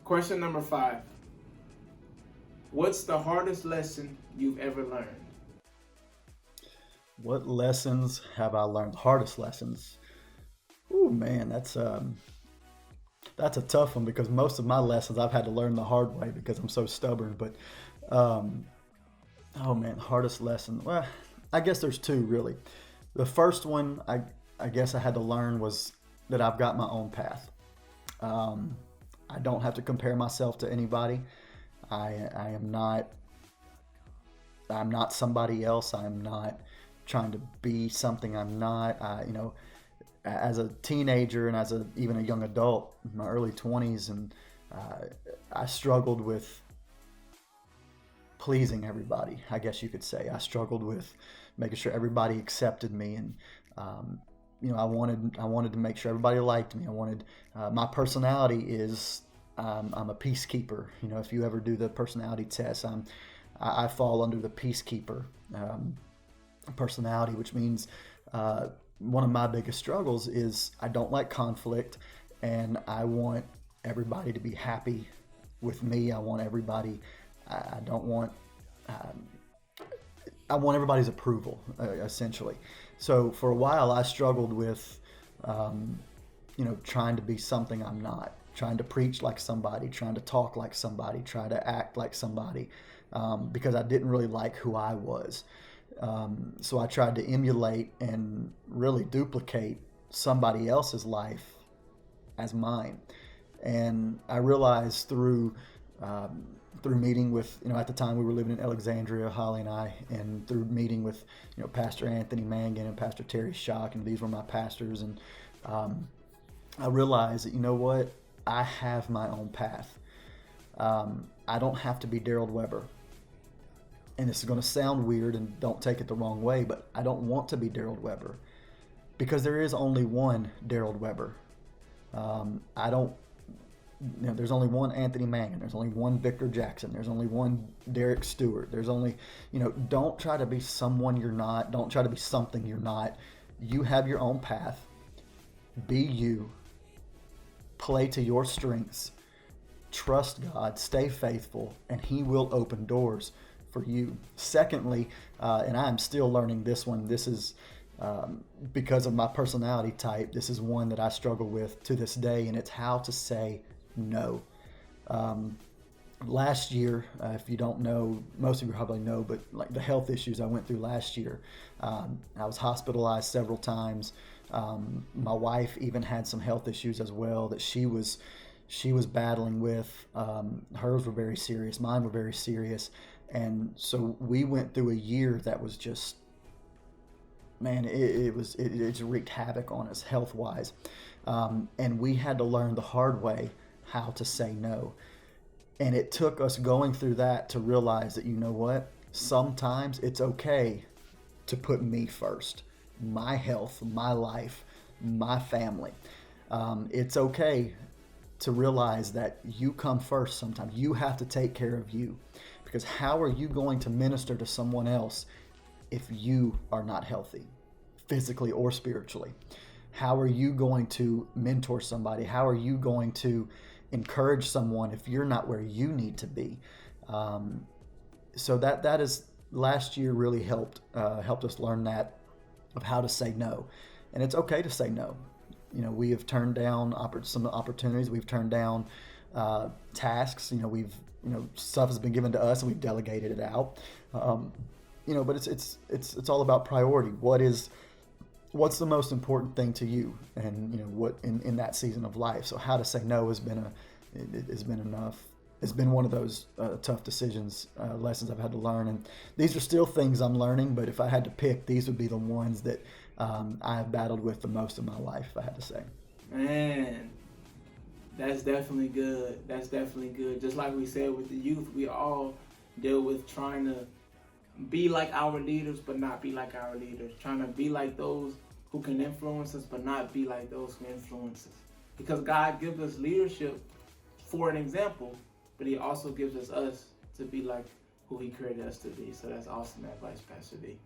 Question number 5. What's the hardest lesson you've ever learned? What lessons have I learned? Hardest lessons. Oh man, that's a tough one because most of my lessons I've had to learn the hard way because I'm so stubborn. But um, oh man, hardest lesson. Well, I guess there's two really. The first one I guess I had to learn was that I've got my own path. Um, I don't have to compare myself to anybody. I am not. I'm not somebody else. I'm not trying to be something I'm not. As a teenager and as even a young adult in my early 20s, and uh, I struggled with pleasing everybody. I guess you could say I struggled with making sure everybody accepted me, and um, I wanted to make sure everybody liked me. I wanted my personality is I'm a peacekeeper. If you ever do the personality test, I fall under the peacekeeper personality, which means one of my biggest struggles is I don't like conflict, and I want everybody to be happy with me. I want everybody. I don't want. I want everybody's approval, essentially. So for a while, I struggled with, trying to be something I'm not, trying to preach like somebody, trying to talk like somebody, try to act like somebody, because I didn't really like who I was. So I tried to emulate and really duplicate somebody else's life as mine. And I realized through meeting with, at the time we were living in Alexandria, Holly and I, and through meeting with, Pastor Anthony Mangan and Pastor Terry Schock, and these were my pastors, and I realized that, what, I have my own path. I don't have to be Daryl Weber. And this is going to sound weird, and don't take it the wrong way, but I don't want to be Daryl Weber because there is only one Daryl Weber. I don't. There's only one Anthony Mangan. There's only one Victor Jackson. There's only one Derek Stewart. There's only, don't try to be someone you're not. Don't try to be something you're not. You have your own path. Be you. Play to your strengths. Trust God. Stay faithful, and He will open doors for you. Secondly, and I'm still learning this one. This is because of my personality type. This is one that I struggle with to this day, and it's how to say no. Last year, if you don't know, most of you probably know, but like the health issues I went through last year, I was hospitalized several times. My wife even had some health issues as well that she was battling with. Hers were very serious. Mine were very serious. And so we went through a year that was just, man, it just wreaked havoc on us health wise. And we had to learn the hard way how to say no. And it took us going through that to realize that, what, sometimes it's okay to put me first, my health, my life, my family. It's okay to realize that you come first sometimes. You have to take care of you, because how are you going to minister to someone else if you are not healthy, physically or spiritually? How are you going to mentor somebody? How are you going to encourage someone if you're not where you need to be? So that is, last year really helped us learn that, of how to say no. And it's okay to say no. We have turned down some opportunities. We've turned down tasks. We've stuff has been given to us and we've delegated it out. But it's all about priority. What's the most important thing to you, and what in that season of life. So how to say no has been enough. It's been one of those tough decisions, lessons I've had to learn, and these are still things I'm learning. But if I had to pick, these would be the ones that I have battled with the most in my life, if I had to say. Man, that's definitely good. That's definitely good. Just like we said with the youth, we all deal with trying to be like our leaders, but not be like our leaders. Trying to be like those who can influence us, but not be like those who influence us. Because God gives us leadership for an example, but He also gives us to be like who He created us to be. So that's awesome advice, Pastor D.